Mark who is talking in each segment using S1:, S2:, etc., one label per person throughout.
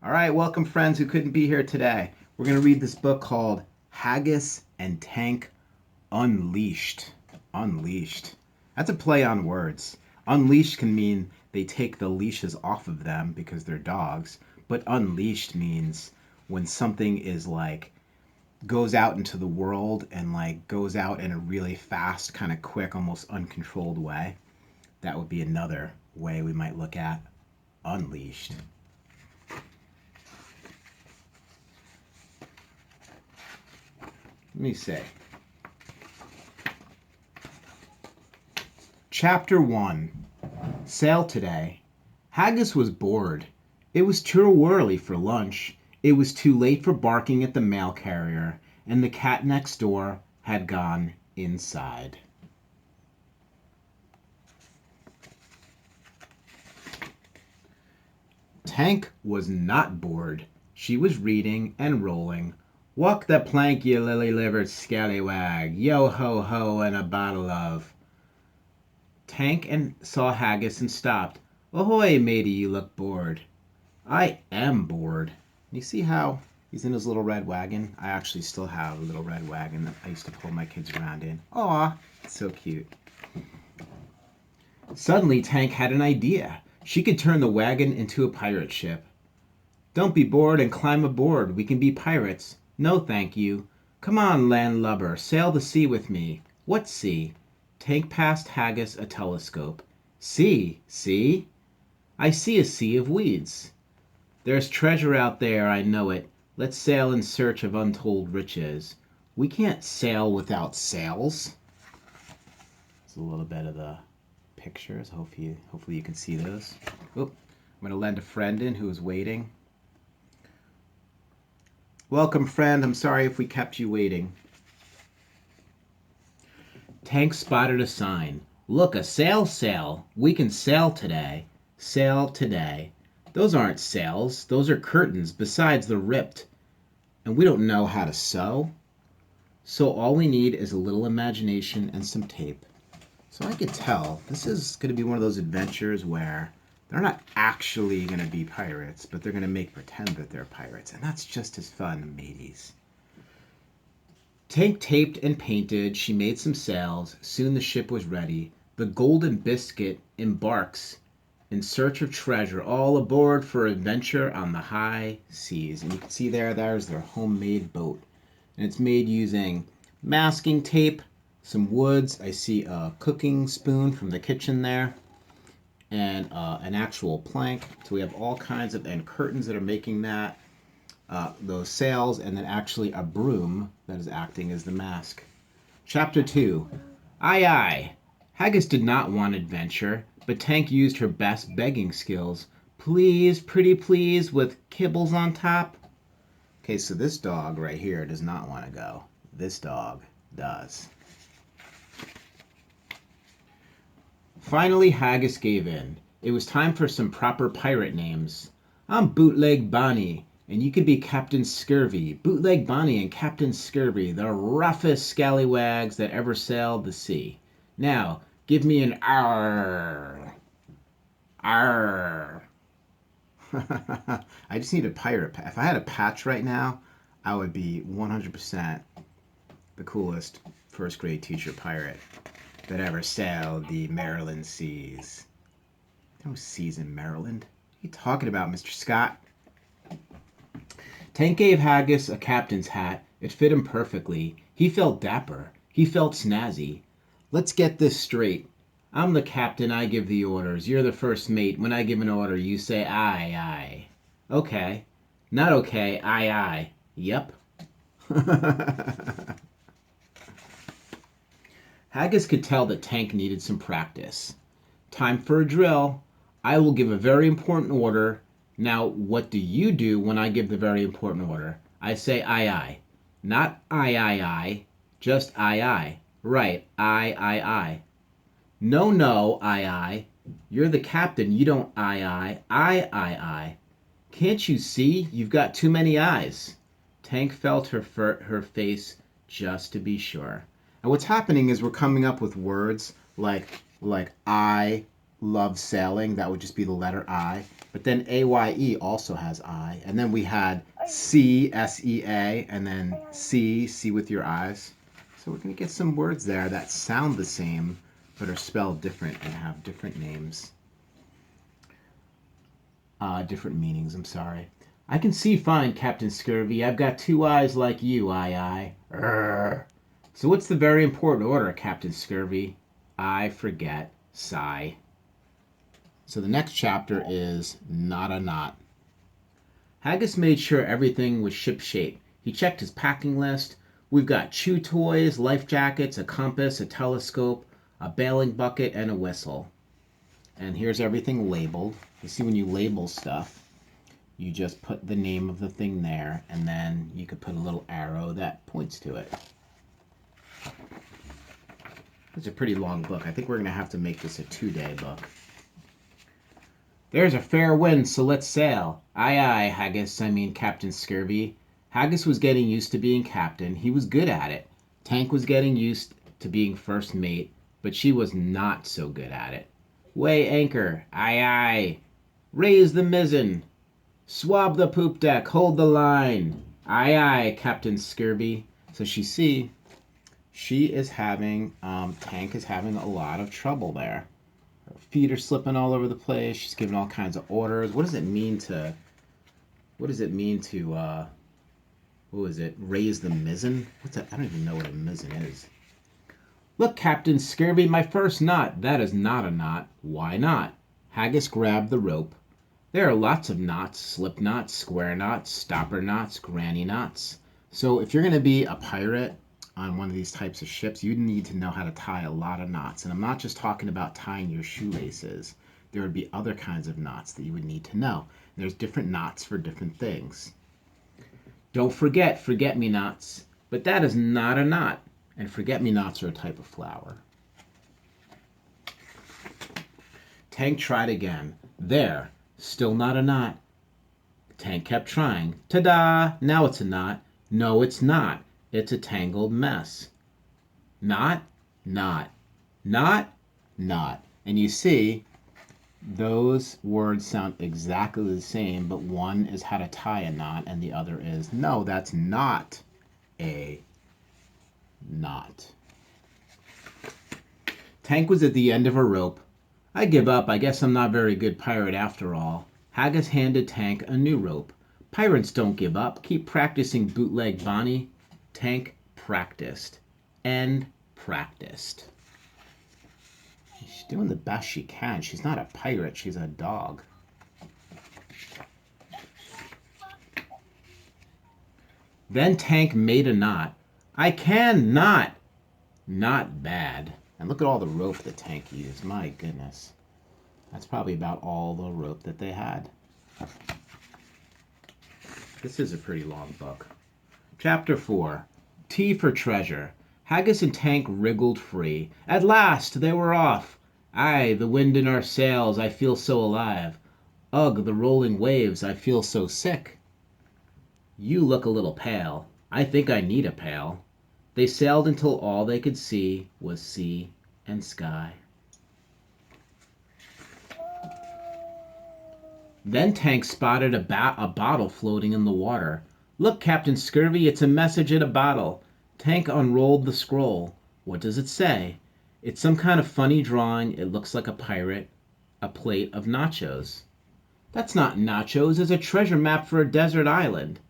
S1: All right, welcome friends who couldn't be here today. We're going to read this book called Haggis and Tank Unleashed. Unleashed. That's a play on words. Unleashed can mean they take the leashes off of them because they're dogs, but unleashed means when something is like goes out into the world and like goes out in a really fast, kind of quick, almost uncontrolled way. That would be another way we might look at unleashed. Let me say. Chapter 1. Sail today. Haggis was bored. It was too early for lunch. It was too late for barking at the mail carrier, and the cat next door had gone inside. Tank was not bored. She was reading and rolling. Walk the plank, you lily-livered scallywag. Yo-ho-ho and a bottle of... Tank and saw Haggis and stopped. Ahoy, matey, you look bored. I am bored. You see how he's in his little red wagon? I actually still have a little red wagon that I used to pull my kids around in. Aw, it's so cute. Suddenly, Tank had an idea. She could turn the wagon into a pirate ship. Don't be bored and climb aboard. We can be pirates. No, thank you. Come on, landlubber, sail the sea with me. What sea? Tank passed Haggis a telescope. Sea? Sea? I see a sea of weeds. There's treasure out there, I know it. Let's sail in search of untold riches. We can't sail without sails. It's a little bit of the pictures. Hopefully you can see those. Oop, I'm going to lend a friend in who is waiting. Welcome, friend. I'm sorry if we kept you waiting. Tank spotted a sign. Look, a sail. We can sail today. Sail today. Those aren't sails. Those are curtains. Besides, they're ripped. And we don't know how to sew. So all we need is a little imagination and some tape. So I could tell this is going to be one of those adventures where they're not actually going to be pirates, but they're going to make pretend that they're pirates. And that's just as fun, mateys. Tank taped and painted. She made some sails. Soon the ship was ready. The Golden Biscuit embarks in search of treasure. All aboard for adventure on the high seas. And you can see there's their homemade boat. And it's made using masking tape, some woods. I see a cooking spoon from the kitchen there. And an actual plank. So we have all kinds of, and curtains that are making that, those sails, and then actually a broom that is acting as the mask. Chapter 2. Aye, aye. Haggis did not want adventure, but Tank used her best begging skills. Please, pretty please, with kibbles on top. Okay, so this dog right here does not want to go. This dog does. Finally, Haggis gave in. It was time for some proper pirate names. I'm Bootleg Bonnie, and you could be Captain Scurvy. Bootleg Bonnie and Captain Scurvy, the roughest scallywags that ever sailed the sea. Now, give me an arr. Arr. I just need a pirate patch. If I had a patch right now, I would be 100% the coolest first grade teacher pirate that ever sailed the Maryland seas. No seas in Maryland. What are you talking about, Mr. Scott? Tank gave Haggis a captain's hat. It fit him perfectly. He felt dapper. He felt snazzy. Let's get this straight. I'm the captain. I give the orders. You're the first mate. When I give an order, you say aye, aye. Okay. Not okay. Aye, aye. Yep. Haggis could tell that Tank needed some practice. Time for a drill. I will give a very important order. Now, what do you do when I give the very important order? I say aye, aye. Not aye, aye, aye. Just aye, aye. Right, aye, aye, aye. No, no, aye, aye. You're the captain. You don't aye, aye. Aye, aye, aye. Can't you see? You've got too many eyes. Tank felt her face just to be sure. And what's happening is we're coming up with words like I love sailing. That would just be the letter I. But then AYE also has I. And then we had C, SEA, and then C, see with your eyes. So we're going to get some words there that sound the same, but are spelled different and have different names. Different meanings, I'm sorry. I can see fine, Captain Scurvy. I've got 2 eyes like you, aye. So what's the very important order, Captain Scurvy? I forget, sigh. So the next chapter is Not a Knot. Haggis made sure everything was shipshape. He checked his packing list. We've got chew toys, life jackets, a compass, a telescope, a bailing bucket, and a whistle. And here's everything labeled. You see, when you label stuff, you just put the name of the thing there, and then you could put a little arrow that points to it. It's a pretty long book. I think we're going to have to make this a 2-day book. There's a fair wind, so let's sail. Aye, Haggis, I mean Captain Scurvy. Haggis was getting used to being captain. He was good at it. Tank was getting used to being first mate, but she was not so good at it. Weigh anchor. Aye. Raise the mizzen. Swab the poop deck. Hold the line. Aye, Captain Scurvy. So she is having, Tank is having a lot of trouble there. Her feet are slipping all over the place. She's giving all kinds of orders. What does it mean to, raise the mizzen? What's that? I don't even know what a mizzen is. Look, Captain Scurvy, my first knot. That is not a knot. Why not? Haggis grabbed the rope. There are lots of knots, slip knots, square knots, stopper knots, granny knots. So if you're going to be a pirate on one of these types of ships, you need to know how to tie a lot of knots. And I'm not just talking about tying your shoelaces. There would be other kinds of knots that you would need to know. There's different knots for different things. Don't forget forget-me-nots. But that is not a knot. And forget-me-nots are a type of flower. Tank tried again. There. Still not a knot. Tank kept trying. Ta-da! Now it's a knot. No, it's not. It's a tangled mess. Knot, knot, knot, knot. And you see, those words sound exactly the same, but one is how to tie a knot, and the other is, no, that's not a knot. Tank was at the end of a rope. I give up. I guess I'm not a very good pirate after all. Haggis handed Tank a new rope. Pirates don't give up. Keep practicing, bootleg Bonnie. Tank practiced. And practiced. She's doing the best she can. She's not a pirate. She's a dog. Then Tank made a knot. I can not. Not bad. And look at all the rope the Tank used. My goodness. That's probably about all the rope that they had. This is a pretty long book. Chapter 4. T for Treasure. Haggis and Tank wriggled free. At last they were off. Aye, the wind in our sails, I feel so alive. Ugh, the rolling waves, I feel so sick. You look a little pale. I think I need a pail. They sailed until all they could see was sea and sky. Then Tank spotted a bottle floating in the water. Look, Captain Scurvy, it's a message in a bottle. Tank unrolled the scroll. What does it say? It's some kind of funny drawing. It looks like a pirate. A plate of nachos. That's not nachos. It's a treasure map for a desert island.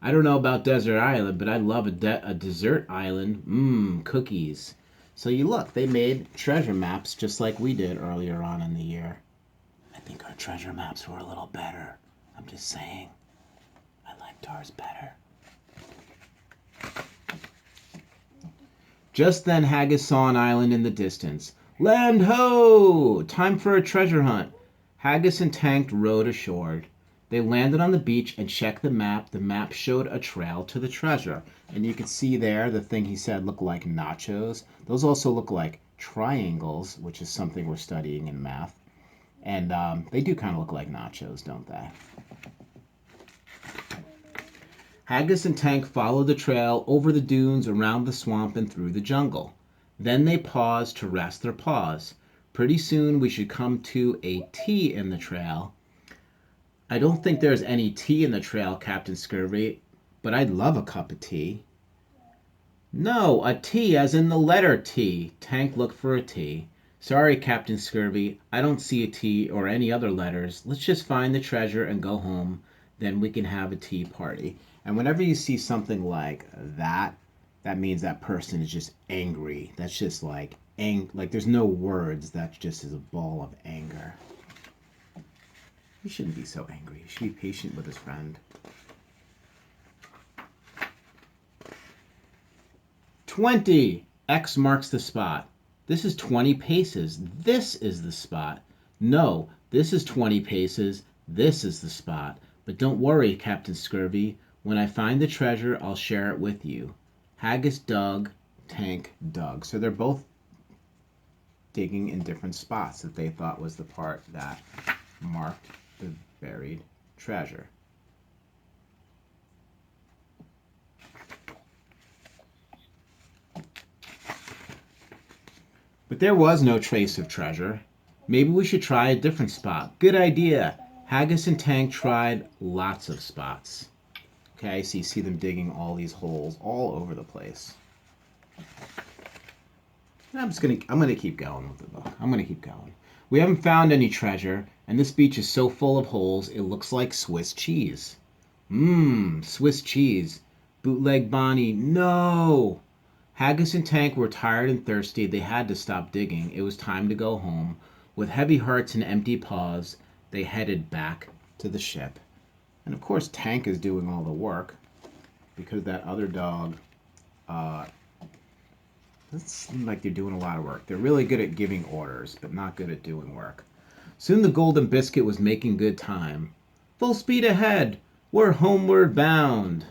S1: I don't know about desert island, but I love a dessert island. Mmm, cookies. So you look, they made treasure maps just like we did earlier on in the year. I think our treasure maps were a little better. I'm just saying. I liked ours better. Just then Haggis saw an island in the distance. Land ho! Time for a treasure hunt. Haggis and Tank rowed ashore. They landed on the beach and checked the map. The map showed a trail to the treasure. And you can see there the thing he said looked like nachos. Those also look like triangles, which is something we're studying in math. And they do kind of look like nachos, don't they? Haggis and Tank followed the trail over the dunes, around the swamp, and through the jungle. Then they paused to rest their paws. Pretty soon we should come to a T in the trail. I don't think there's any tea in the trail, Captain Scurvy, but I'd love a cup of tea. No, a T as in the letter T. Tank looked for a T. Sorry, Captain Scurvy, I don't see a T or any other letters. Let's just find the treasure and go home. Then we can have a tea party. And whenever you see something like that, that means that person is just angry. That's just like there's no words. That just is a ball of anger. He shouldn't be so angry. He should be patient with his friend. 20. X marks the spot. This is 20 paces. This is the spot. No, this is 20 paces. This is the spot. But don't worry, Captain Scurvy. When I find the treasure, I'll share it with you. Haggis dug, Tank dug. So they're both digging in different spots that they thought was the part that marked the buried treasure. But there was no trace of treasure. Maybe we should try a different spot. Good idea. Haggis and Tank tried lots of spots. Okay, so you see them digging all these holes all over the place. I'm gonna keep going with the book. I'm gonna keep going. We haven't found any treasure, and this beach is so full of holes it looks like Swiss cheese. Swiss cheese. Bootleg Bonnie, no! Haggis and Tank were tired and thirsty. They had to stop digging. It was time to go home. With heavy hearts and empty paws, they headed back to the ship. And of course, Tank is doing all the work because that other dog, doesn't seem like they're doing a lot of work. They're really good at giving orders, but not good at doing work. Soon the Golden Biscuit was making good time. Full speed ahead. We're homeward bound.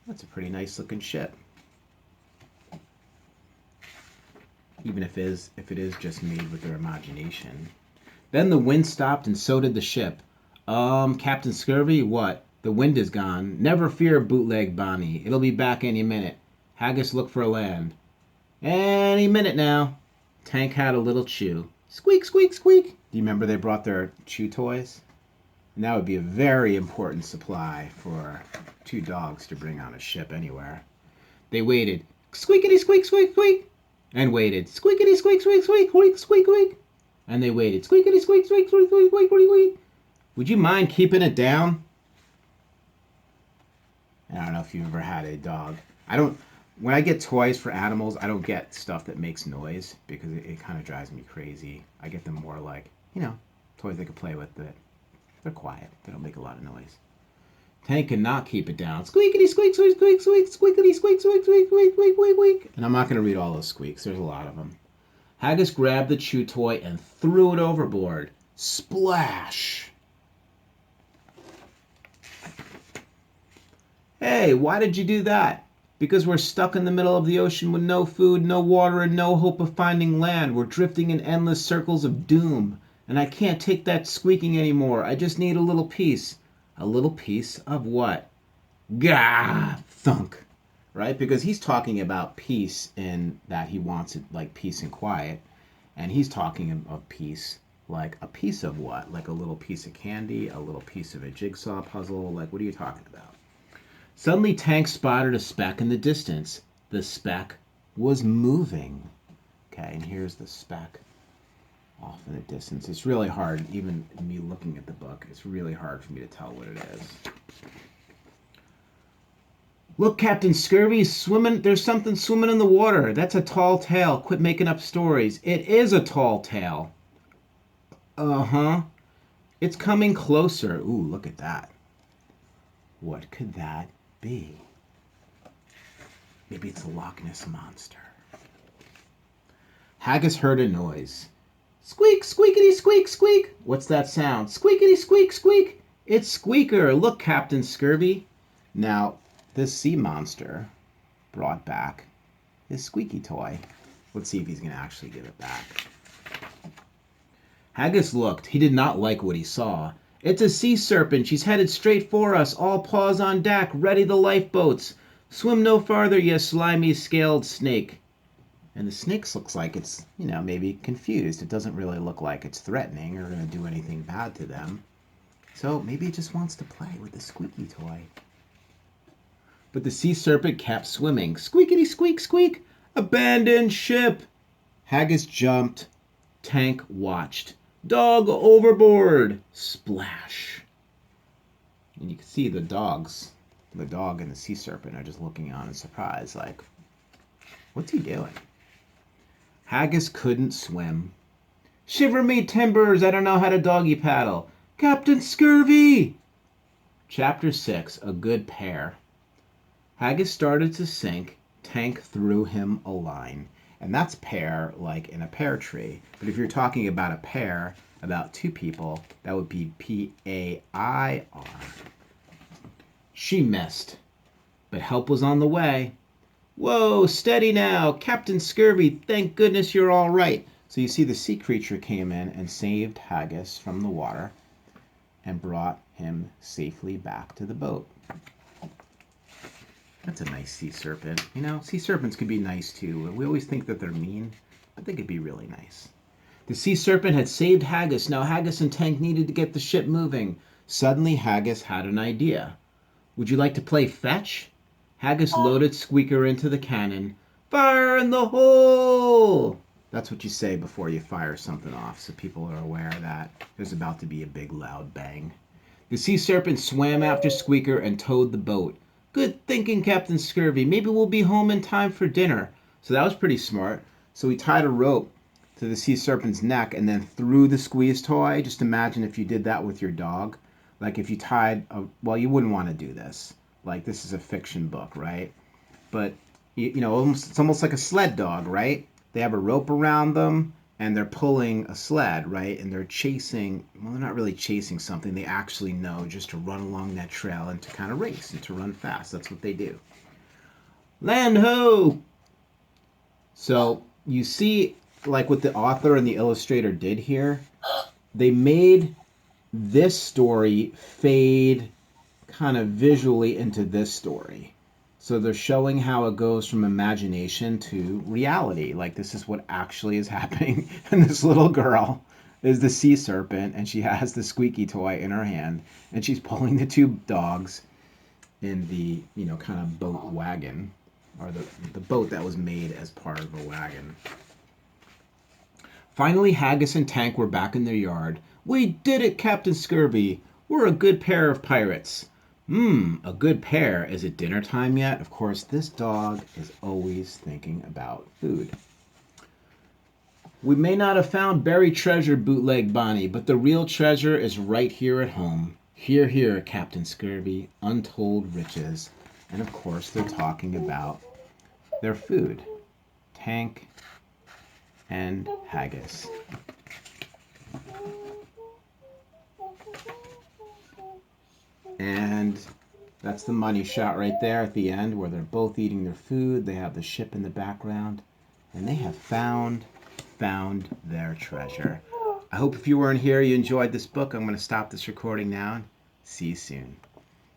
S1: That's a pretty nice looking ship. Even if it is just made with their imagination. Then the wind stopped and so did the ship. Captain Scurvy, what? The wind is gone. Never fear, Bootleg Bonnie. It'll be back any minute. Haggis, look for land. Any minute now. Tank had a little chew. Squeak, squeak, squeak. Do you remember they brought their chew toys? And that would be a very important supply for two dogs to bring on a ship anywhere. They waited. Squeakity, squeak, squeak, squeak. And waited. Squeakity, squeak, squeak, squeak, squeak, squeak, squeak. And they waited. Squeakity, squeak, squeak, squeak, squeak, squeak, squeak, squeak. Would you mind keeping it down? I don't know if you've ever had a dog. When I get toys for animals, I don't get stuff that makes noise because it kind of drives me crazy. I get them more like, toys they can play with, but they're quiet. They don't make a lot of noise. Tank cannot keep it down. Squeakity, squeak, squeak, squeak, squeak, squeakity, squeak, squeak, squeak, squeak, squeak, squeak, squeak. And I'm not going to read all those squeaks. There's a lot of them. Haggis grabbed the chew toy and threw it overboard. Splash! Hey, why did you do that? Because we're stuck in the middle of the ocean with no food, no water, and no hope of finding land. We're drifting in endless circles of doom. And I can't take that squeaking anymore. I just need a little piece. A little piece of what? Gah! Thunk. Right? Because he's talking about peace in that he wants it like peace and quiet. And he's talking of peace like a piece of what? Like a little piece of candy, a little piece of a jigsaw puzzle. Like, what are you talking about? Suddenly, Tank spotted a speck in the distance. The speck was moving. Okay, and here's the speck off in the distance. It's really hard, even me looking at the book, it's really hard for me to tell what it is. Look, Captain Scurvy, swimming. There's something swimming in the water. That's a tall tale. Quit making up stories. It is a tall tale. Uh-huh. It's coming closer. Ooh, look at that. What could that be? Maybe it's a Loch Ness monster. Haggis heard a noise. Squeak, squeakity, squeak, squeak. What's that sound? Squeakity, squeak, squeak. It's Squeaker. Look, Captain Scurvy. Now, this sea monster brought back his squeaky toy. Let's see if he's going to actually give it back. Haggis looked. He did not like what he saw. It's a sea serpent. She's headed straight for us. All paws on deck. Ready the lifeboats. Swim no farther, you slimy scaled snake. And the snake looks like it's, maybe confused. It doesn't really look like it's threatening or going to do anything bad to them. So maybe it just wants to play with the squeaky toy. But the sea serpent kept swimming. Squeakity squeak squeak! Abandoned ship! Haggis jumped. Tank watched. Dog overboard! Splash! And you can see the dog and the sea serpent are just looking on in surprise, like, what's he doing? Haggis couldn't swim. Shiver me timbers, I don't know how to doggy paddle. Captain Scurvy! Chapter 6, A Good Pair. Haggis started to sink. Tank threw him a line. And that's pair, like in a pear tree. But if you're talking about a pair, about two people, that would be P-A-I-R. She missed, but help was on the way. Whoa, steady now, Captain Scurvy, thank goodness you're all right. So you see the sea creature came in and saved Haggis from the water and brought him safely back to the boat. That's a nice sea serpent. Sea serpents could be nice too. We always think that they're mean, but they could be really nice. The sea serpent had saved Haggis. Now Haggis and Tank needed to get the ship moving. Suddenly Haggis had an idea. Would you like to play fetch? Haggis loaded Squeaker into the cannon. Fire in the hole! That's what you say before you fire something off, so people are aware that there's about to be a big loud bang. The sea serpent swam after Squeaker and towed the boat. Good thinking, Captain Scurvy. Maybe we'll be home in time for dinner. So that was pretty smart. So we tied a rope to the sea serpent's neck and then threw the squeeze toy. Just imagine if you did that with your dog. Like if you tied well, you wouldn't want to do this. Like this is a fiction book, right? But it's almost like a sled dog, right? They have a rope around them and they're pulling a sled, right? And they're chasing, well, they're not really chasing something. They actually know just to run along that trail and to kind of race and to run fast. That's what they do. Land ho! So you see, like what the author and the illustrator did here, they made this story fade kind of visually into this story. So they're showing how it goes from imagination to reality. Like this is what actually is happening. And this little girl is the sea serpent and she has the squeaky toy in her hand and she's pulling the two dogs in the, kind of boat wagon or the boat that was made as part of a wagon. Finally, Haggis and Tank were back in their yard. We did it, Captain Scurvy. We're a good pair of pirates. A good pair. Is it dinner time yet? Of course, this dog is always thinking about food. We may not have found buried treasure, Bootleg Bonnie, but the real treasure is right here at home. Here, here, Captain Scurvy. Untold riches. And of course, they're talking about their food. Tank and Haggis. And that's the money shot right there at the end where they're both eating their food. They have the ship in the background. And they have found their treasure. I hope if you weren't here, you enjoyed this book. I'm going to stop this recording now. See you soon.